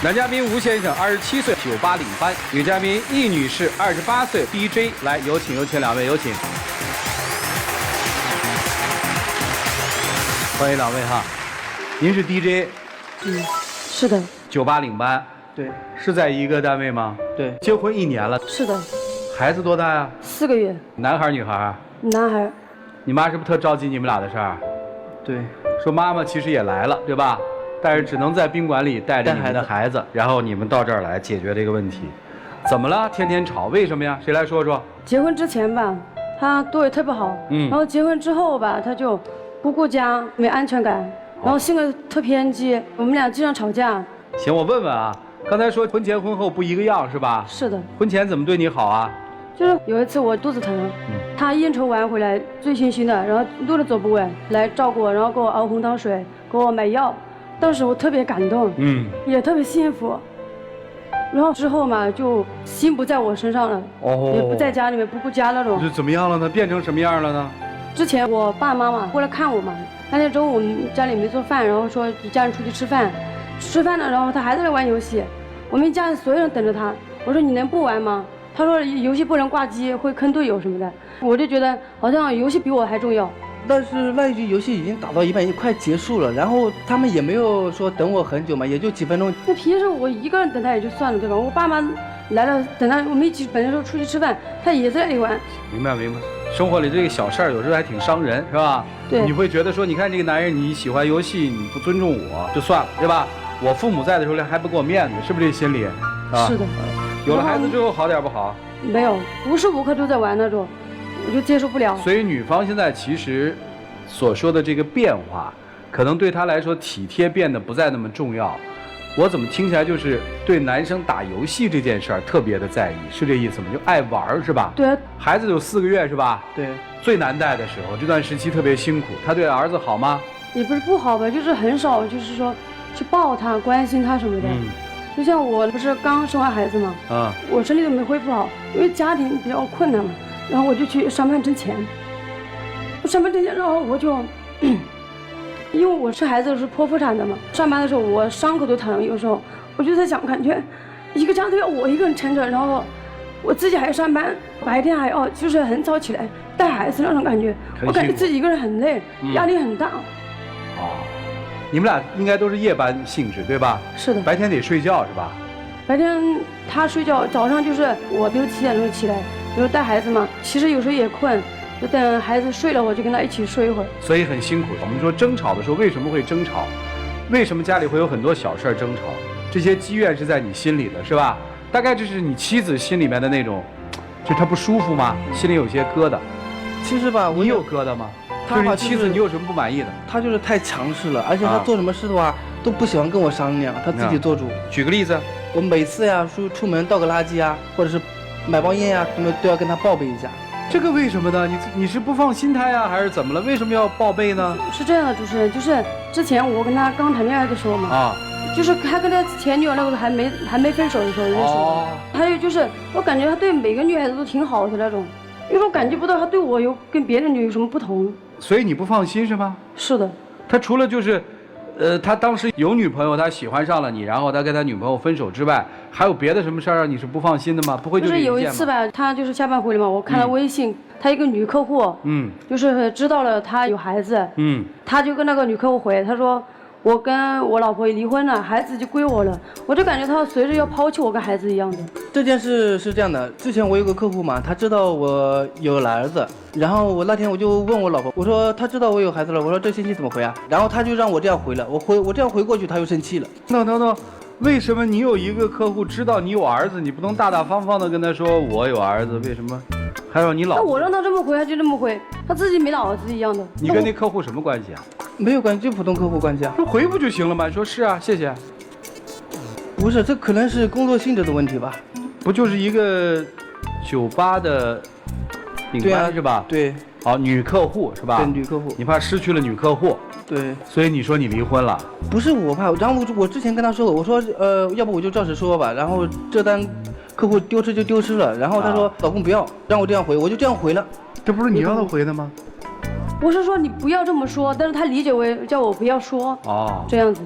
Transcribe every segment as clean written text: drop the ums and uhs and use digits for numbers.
男嘉宾吴先生27岁，酒吧领班；女嘉宾易女士28岁，DJ。来，有请两位，有请。欢迎两位哈。您是 DJ？ 是的。酒吧领班？对。是在一个单位吗？对。结婚1年了？是的。孩子多大呀？4个月。男孩女孩？男孩。你妈是不是特着急你们俩的事儿？对。说妈妈其实也来了，对吧？但是只能在宾馆里带着你们的孩子，然后你们到这儿来解决这个问题。怎么了？天天吵，为什么呀？谁来说说？结婚之前吧，他对我特别好，然后结婚之后吧，他就不顾家，没安全感，然后性格特偏激，我们俩经常吵架。行，我问问啊，刚才说婚前婚后不一个样是吧？是的。婚前怎么对你好啊？就是有一次我肚子疼，他应酬完回来醉醺醺的，然后路都走不稳，来照顾我，然后给我熬红糖水，给我买药。当时我特别感动，也特别幸福。然后之后嘛，就心不在我身上了，也不在家里面，不顾家那种。这怎么样了呢？变成什么样了呢？之前我爸妈妈过来看我嘛，那天中午我们家里没做饭，然后说一家人出去吃饭，吃饭了，然后他还在那玩游戏，我们一家人所有人等着他。我说你能不玩吗？他说游戏不能挂机，会坑队友什么的。我就觉得好像游戏比我还重要。但是那一局游戏已经打到一半，快结束了，然后他们也没有说等我很久嘛，也就几分钟。那平时我一个人等他也就算了，对吧？我爸妈来了，等他，我们一起本来说出去吃饭，他也在那里玩。明白。生活里这个小事儿有时候还挺伤人，是吧？对。你会觉得说，你看这个男人，你喜欢游戏，你不尊重我，就算了，对吧？我父母在的时候还不给我面子，是不是这心理？是的。有了孩子之后好点不好？没有，无时无刻都在玩那种。我就接受不了。所以女方现在其实所说的这个变化，可能对她来说体贴变得不再那么重要。我怎么听起来就是对男生打游戏这件事儿特别的在意，是这意思吗？就爱玩是吧？对。孩子有4个月是吧？对。最难带的时候，这段时期特别辛苦。他对儿子好吗？也不是不好吧，就是很少，就是说去抱他、关心他什么的。就像我不是刚生完孩子嘛，我身体都没恢复好，因为家庭比较困难嘛。然后我就去上班挣钱，然后我就，因为我生孩子是剖腹产的嘛，上班的时候我伤口都疼，有时候我就在想，感觉一个家都要我一个人撑着，然后我自己还要上班，白天还要就是很早起来带孩子那种感觉，我感觉自己一个人很累，压力很大。你们俩应该都是夜班性质对吧？是的。白天得睡觉是吧？白天他睡觉，早上就是我比如7点钟起来。比如带孩子嘛，其实有时候也困，就等孩子睡了，我就跟他一起睡一会儿。所以很辛苦。我们说争吵的时候为什么会争吵？为什么家里会有很多小事争吵？这些积怨是在你心里的，是吧？大概这是你妻子心里面的那种，就她不舒服吗？心里有些疙瘩。其实吧，你有疙瘩吗？就是你妻子，你有什么不满意的？她就是太强势了，而且她做什么事的话都不喜欢跟我商量，她自己做主。举个例子，我每次呀出门倒个垃圾啊，或者是买包烟呀，什么都要跟他报备一下。这个为什么呢？你是不放心他呀，还是怎么了？为什么要报备呢？是这样的，主持人，就是之前我跟他刚谈恋爱的时候嘛，就是他跟他前女友那个时候还没分手的时候认识的。还有就是我感觉他对每个女孩子都挺好的那种，因为我感觉不到他对我有跟别的女有什么不同。所以你不放心是吗？是的。他除了就是。他当时有女朋友，他喜欢上了你，然后他跟他女朋友分手之外，还有别的什么事儿让你是不放心的吗？不会就是有一次吧，他就是下班回来嘛，我看他微信，他一个女客户，就是知道了他有孩子，他就跟那个女客户回，他说我跟我老婆离婚了，孩子就归我了，我就感觉他随时要抛弃我跟孩子一样的。这件事是这样的，之前我有个客户嘛，他知道我有了儿子，然后我那天我就问我老婆，我说他知道我有孩子了，我说这信息怎么回啊？然后他就让我这样回了，我这样回过去，他又生气了。No， 为什么你有一个客户知道你有儿子，你不能大大方方的跟他说我有儿子？为什么还有你老婆？那我让他这么回，他就这么回，他自己没脑子一样的。你跟那客户什么关系啊？没有关系，就普通客户关系啊。那回不就行了吗？说是啊，谢谢。不是，这可能是工作性质的问题吧？不就是一个酒吧的领班是吧？对。好，女客户是吧？对，女客户。你怕失去了女客户？对。所以你说你离婚了？不是我怕，然后我之前跟他说了，我说要不我就照实说吧，然后这单客户丢失就丢失了，然后他说老公不要，让我这样回，我就这样回了。这不是你让他回的吗？我是说你不要这么说，但是他理解为叫我不要说这样子。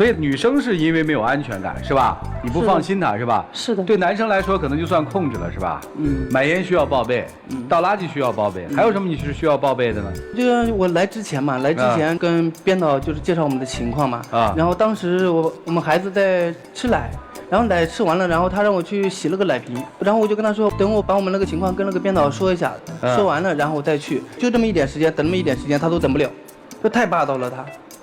所以女生是因为没有安全感，是吧？你不放心她，是吧？是的。对男生来说，可能就算控制了，是吧？买烟需要报备，倒垃圾需要报备，还有什么你是需要报备的呢？就是我来之前嘛，跟编导就是介绍我们的情况嘛。然后当时我们孩子在吃奶。然后奶吃完了，然后他让我去洗了个奶瓶，然后我就跟他说，等我把我们那个情况跟那个编导说一下，说完了然后我再去，就这么一点时间，等那么一点时间他都等不了，这太霸道了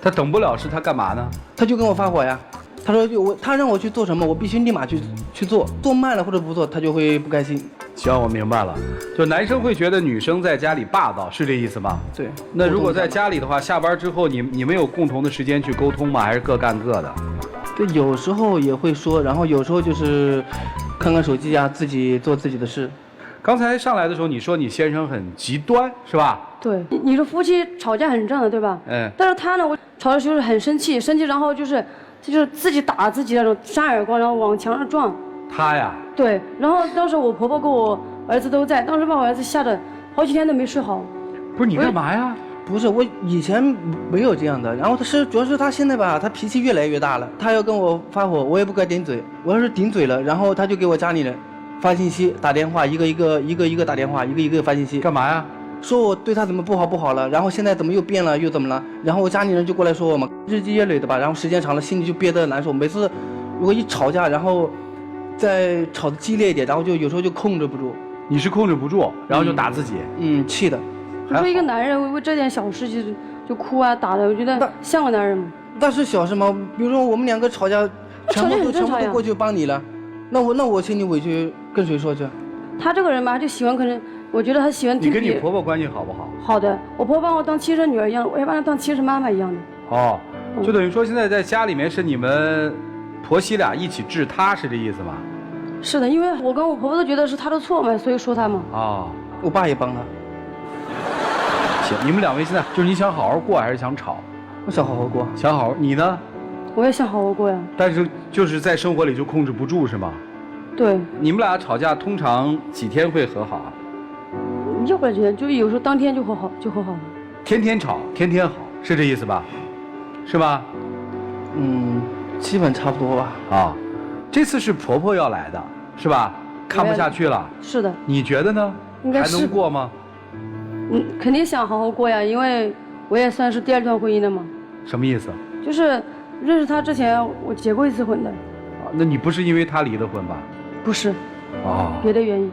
他等不了是他干嘛呢？他就跟我发火呀，他说他让我去做什么，我必须立马去做，做慢了或者不做他就会不开心。行，我明白了，就男生会觉得女生在家里霸道，是这意思吗？对。那如果在家里的话，下班之后你们有共同的时间去沟通吗？还是各干各的？对，有时候也会说，然后有时候就是看看手机啊，自己做自己的事。刚才上来的时候，你说你先生很极端，是吧？对，你说夫妻吵架很正的，对吧？但是他呢，我吵的时候很生气，然后就是自己打自己那种扇耳光，然后往墙上撞。他呀？对，然后当时我婆婆跟我儿子都在，当时把我儿子吓得好几天都没睡好。不是你干嘛呀？不是，我以前没有这样的，然后主要是他现在吧，他脾气越来越大了，他要跟我发火，我也不敢顶嘴，我要是顶嘴了，然后他就给我家里人发信息、打电话，一个打电话，一个发信息。干嘛呀？说我对他怎么不好了，然后现在怎么又变了，又怎么了？然后我家里人就过来说我嘛，日积月累的吧，然后时间长了，心里就憋得难受。每次如果一吵架，然后再吵得激烈一点，然后就有时候就控制不住。你是控制不住，然后就打自己？气的。你说一个男人为这点小事就哭啊打的，我觉得像个男人吗？那是小事吗？比如说我们两个吵架，全部都过去帮你了，那我心里委屈跟谁说去？他这个人吧，就喜欢可能，我觉得他喜欢。你跟你婆婆关系好不好？好的，我婆婆把我当亲生女儿一样，我也把她当亲生妈妈一样的。哦，就等于说现在在家里面是你们婆媳俩一起治他，是这意思吗？是的，因为我跟我婆婆都觉得是她的错嘛，所以说她嘛。我爸也帮他。行，你们两位现在就是你想好好过还是想吵？我想好好过。想好，你呢？我也想好好过呀。但是就是在生活里就控制不住是吗？对。你们俩吵架通常几天会和好啊？要不然几天，就有时候当天就和好了。天天吵，天天好，是这意思吧？是吧？基本差不多吧。这次是婆婆要来的，是吧？看不下去了。是的。你觉得呢？应该是。还能过吗？肯定想好好过呀，因为我也算是第二段婚姻了嘛。什么意思？就是认识他之前，我结过一次婚的。那你不是因为他离的婚吧？不是。别的原因。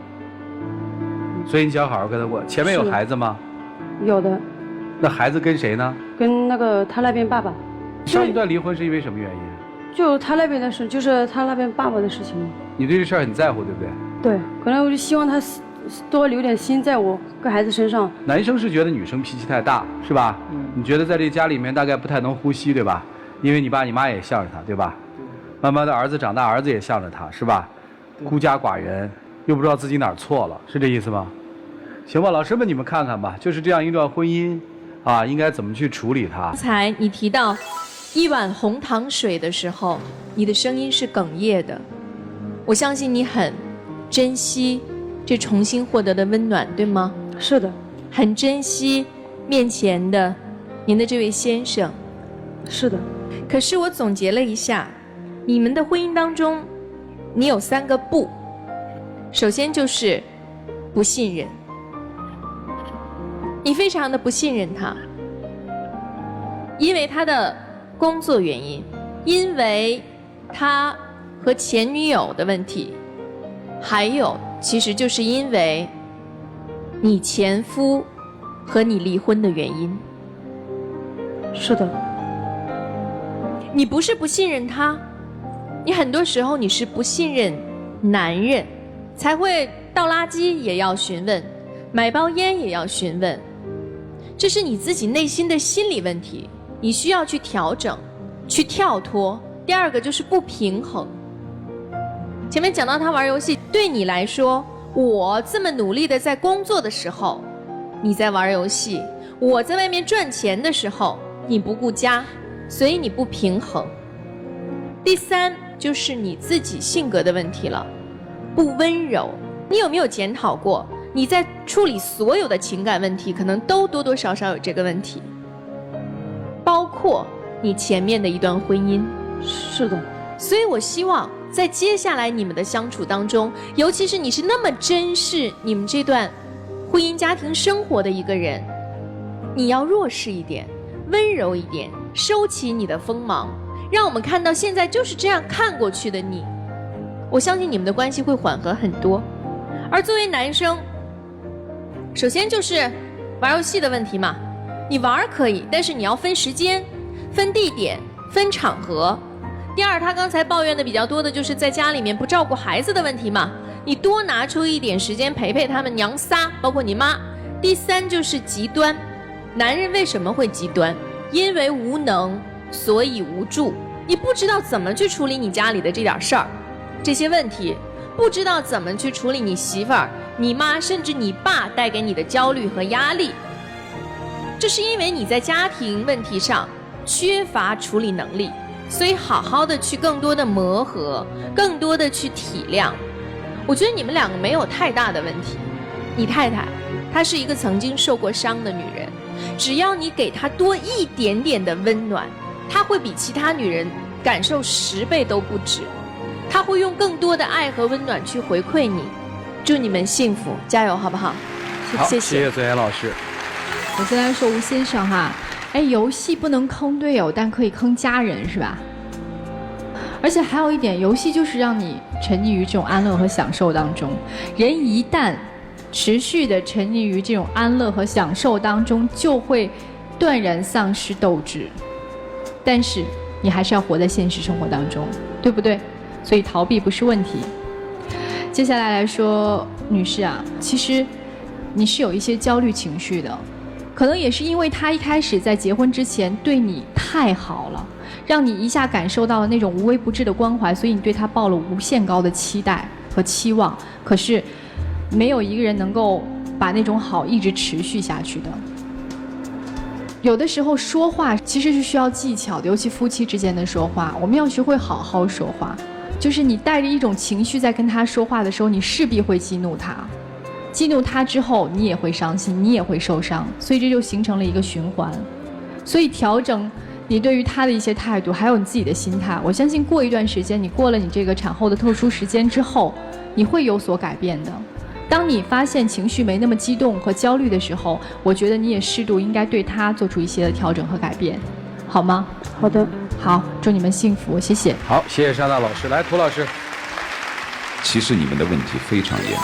所以你想好好跟他过。前面有孩子吗？有的。那孩子跟谁呢？跟那个他那边爸爸。上一段离婚是因为什么原因？就他那边的事，就是他那边爸爸的事情。你对这事儿很在乎，对不对？对，可能我就希望他多留点心在我跟孩子身上。男生是觉得女生脾气太大，是吧？你觉得在这家里面大概不太能呼吸，对吧？因为你爸你妈也向着他，对吧？慢慢的儿子长大，儿子也向着他，是吧？孤家寡人，又不知道自己哪儿错了，是这意思吗？行吧，老师们你们看看吧，就是这样一段婚姻，应该怎么去处理它？刚才你提到一碗红糖水的时候，你的声音是哽咽的，我相信你很珍惜这重新获得的温暖，对吗？是的。很珍惜面前的您的这位先生。是的。可是我总结了一下，你们的婚姻当中，你有3个不。首先就是不信任，你非常的不信任他，因为他的工作原因，因为他和前女友的问题，还有其实就是因为你前夫和你离婚的原因。是的。你不是不信任他，你很多时候你是不信任男人，才会倒垃圾也要询问，买包烟也要询问，这是你自己内心的心理问题，你需要去调整，去跳脱。第二个就是不平衡。前面讲到他玩游戏，对你来说，我这么努力的在工作的时候，你在玩游戏；我在外面赚钱的时候，你不顾家，所以你不平衡。第3就是你自己性格的问题了，不温柔。你有没有检讨过，你在处理所有的情感问题，可能都多多少少有这个问题，包括你前面的一段婚姻。是的。所以我希望在接下来你们的相处当中，尤其是你是那么珍视你们这段婚姻家庭生活的一个人，你要弱势一点，温柔一点，收起你的锋芒，让我们看到现在就是这样看过去的你。我相信你们的关系会缓和很多。而作为男生，首先就是玩游戏的问题嘛，你玩可以，但是你要分时间、分地点、分场合。第二，他刚才抱怨的比较多的就是在家里面不照顾孩子的问题嘛，你多拿出一点时间陪陪他们娘仨，包括你妈。第三就是极端，男人为什么会极端？因为无能，所以无助。你不知道怎么去处理你家里的这点事儿，这些问题，不知道怎么去处理你媳妇儿、你妈甚至你爸带给你的焦虑和压力。这是因为你在家庭问题上缺乏处理能力，所以好好的去更多的磨合，更多的去体谅。我觉得你们两个没有太大的问题。你太太她是一个曾经受过伤的女人，只要你给她多一点点的温暖，她会比其他女人感受10倍都不止，她会用更多的爱和温暖去回馈你。祝你们幸福，加油好不好？好，谢谢左岩老师。我先来说吴先生哈，游戏不能坑队友，但可以坑家人，是吧？而且还有一点，游戏就是让你沉溺于这种安乐和享受当中。人一旦持续的沉溺于这种安乐和享受当中，就会断然丧失斗志。但是你还是要活在现实生活当中，对不对？所以逃避不是问题。接下来说，女士啊，其实你是有一些焦虑情绪的。可能也是因为他一开始在结婚之前对你太好了，让你一下感受到了那种无微不至的关怀，所以你对他抱了无限高的期待和期望。可是没有一个人能够把那种好一直持续下去的。有的时候说话其实是需要技巧的，尤其夫妻之间的说话，我们要学会好好说话。就是你带着一种情绪在跟他说话的时候，你势必会激怒他。激怒他之后，你也会伤心，你也会受伤，所以这就形成了一个循环。所以调整你对于他的一些态度，还有你自己的心态，我相信过一段时间，你过了你这个产后的特殊时间之后，你会有所改变的。当你发现情绪没那么激动和焦虑的时候，我觉得你也适度应该对他做出一些的调整和改变，好吗？好的，好，祝你们幸福，谢谢。好，谢谢沙大老师。来，涂老师。其实你们的问题非常严重。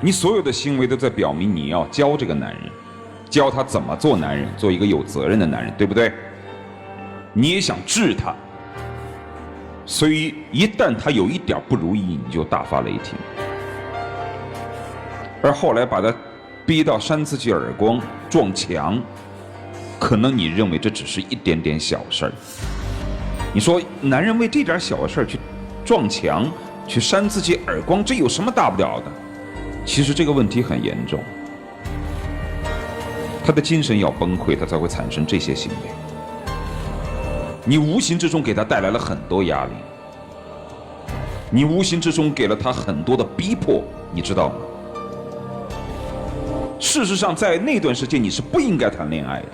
你所有的行为都在表明你要教这个男人，教他怎么做男人，做一个有责任的男人，对不对？你也想治他，所以一旦他有一点不如意，你就大发雷霆。而后来把他逼到扇自己耳光、撞墙，可能你认为这只是一点点小事儿。你说男人为这点小事儿去撞墙、去扇自己耳光，这有什么大不了的？其实这个问题很严重，他的精神要崩溃，他才会产生这些行为。你无形之中给他带来了很多压力，你无形之中给了他很多的逼迫，你知道吗？事实上，在那段时间你是不应该谈恋爱的，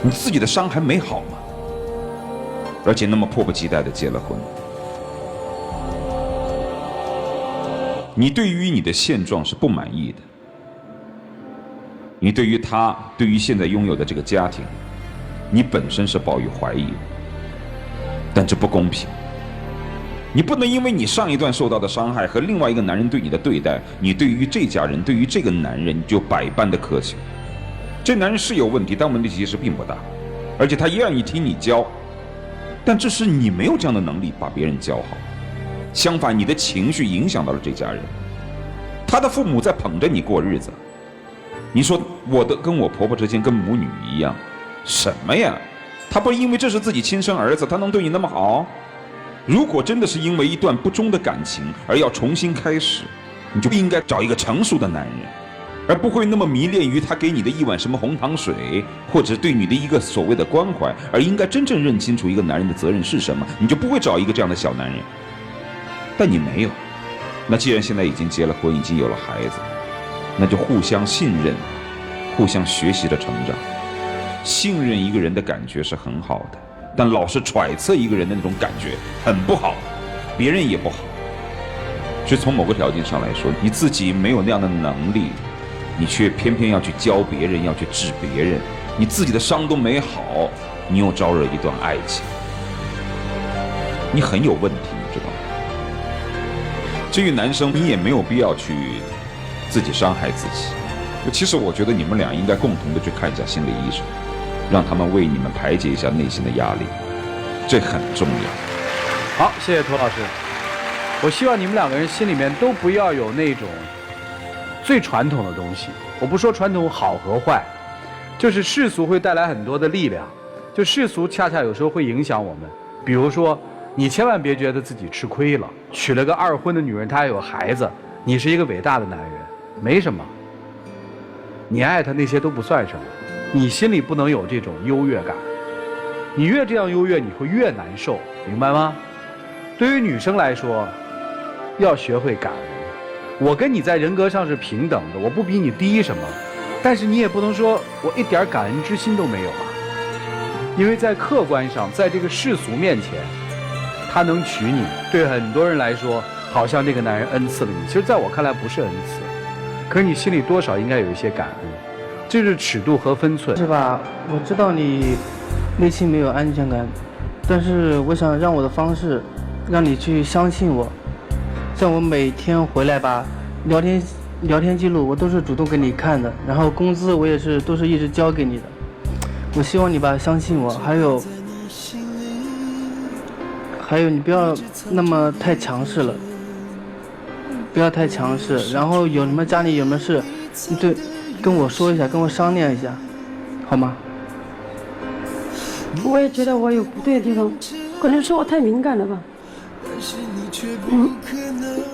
你自己的伤还没好吗？而且那么迫不及待地结了婚。你对于你的现状是不满意的，你对于他，对于现在拥有的这个家庭，你本身是抱有怀疑的，但这不公平。你不能因为你上一段受到的伤害和另外一个男人对你的对待，你对于这家人，对于这个男人，你就百般的苛求。这男人是有问题，但问题其实并不大，而且他也愿意听你教，但这是你没有这样的能力把别人教好。相反，你的情绪影响到了这家人，他的父母在捧着你过日子。你说我的跟我婆婆之间跟母女一样，什么呀？他不是因为这是自己亲生儿子，他能对你那么好？如果真的是因为一段不忠的感情而要重新开始，你就应该找一个成熟的男人，而不会那么迷恋于他给你的一碗什么红糖水，或者对你的一个所谓的关怀，而应该真正认清楚一个男人的责任是什么，你就不会找一个这样的小男人。但你没有，那既然现在已经结了婚，已经有了孩子，那就互相信任，互相学习着成长。信任一个人的感觉是很好的。但老是揣测一个人的那种感觉很不好，别人也不好。所以从某个条件上来说，你自己没有那样的能力，你却偏偏要去教别人，要去治别人，你自己的伤都没好，你又招惹一段爱情，你很有问题，你知道吗？至于男生，你也没有必要去自己伤害自己。其实我觉得你们俩应该共同的去看一下心理医生，让他们为你们排解一下内心的压力，这很重要。好，谢谢涂老师。我希望你们两个人心里面都不要有那种最传统的东西。我不说传统好和坏，就是世俗会带来很多的力量，就世俗恰恰有时候会影响我们。比如说，你千万别觉得自己吃亏了，娶了个二婚的女人，她还有孩子，你是一个伟大的男人，没什么。你爱她那些都不算什么，你心里不能有这种优越感。你越这样优越，你会越难受，明白吗？对于女生来说，要学会感恩。我跟你在人格上是平等的，我不比你低什么，但是你也不能说我一点感恩之心都没有啊。因为在客观上，在这个世俗面前，他能娶你，对很多人来说，好像这个男人恩赐了你，其实在我看来不是恩赐，可是你心里多少应该有一些感恩，这是尺度和分寸，是吧？我知道你内心没有安全感，但是我想让我的方式让你去相信我。像我每天回来吧，聊天记录我都是主动给你看的，然后工资我也是都是一直交给你的。我希望你吧相信我，还有你不要那么太强势了，不要太强势，然后有什么家里有什么事，你对跟我说一下，跟我商量一下，好吗？我也觉得我有不对的地方，可能是我太敏感了吧。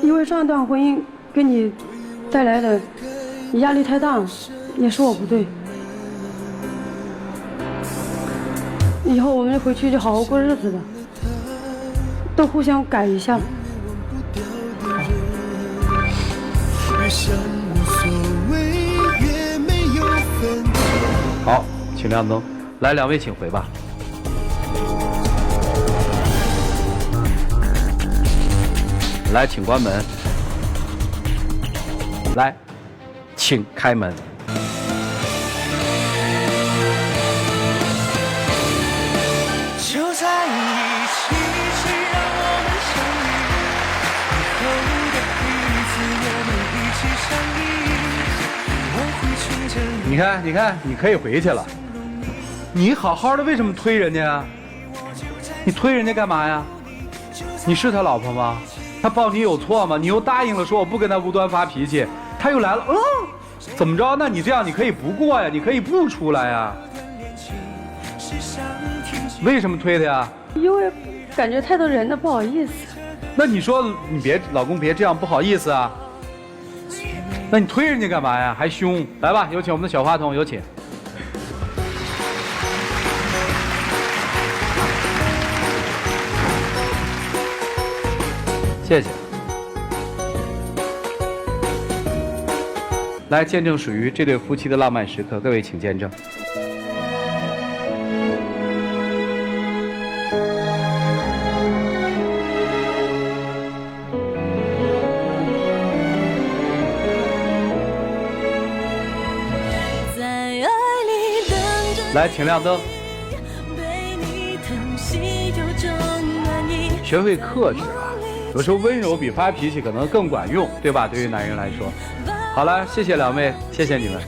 因为上一段婚姻给你带来的压力太大了，也是我不对。以后我们回去就好好过日子的，都互相改一下。好，请亮灯。来，两位请回吧。来，请关门。来，请开门。就在一起，谁让我们相遇？以后的日子，我们一起相依。我会牵着你。你看，你可以回去了。你好好的，为什么推人家啊？你推人家干嘛呀？你是他老婆吗？他抱你有错吗？你又答应了说我不跟他无端发脾气，他又来了，怎么着？那你这样你可以不过呀，你可以不出来呀。为什么推他呀？因为感觉太多人了，不好意思。那你说你别，老公别这样，不好意思啊。那你推人家干嘛呀？还凶。来吧，有请我们的小话筒，有请。谢谢。来见证属于这对夫妻的浪漫时刻，各位请见证。来，请亮灯。学会克制啊，有时候温柔比发脾气可能更管用，对吧？对于男人来说。好了，谢谢两位，谢谢你们。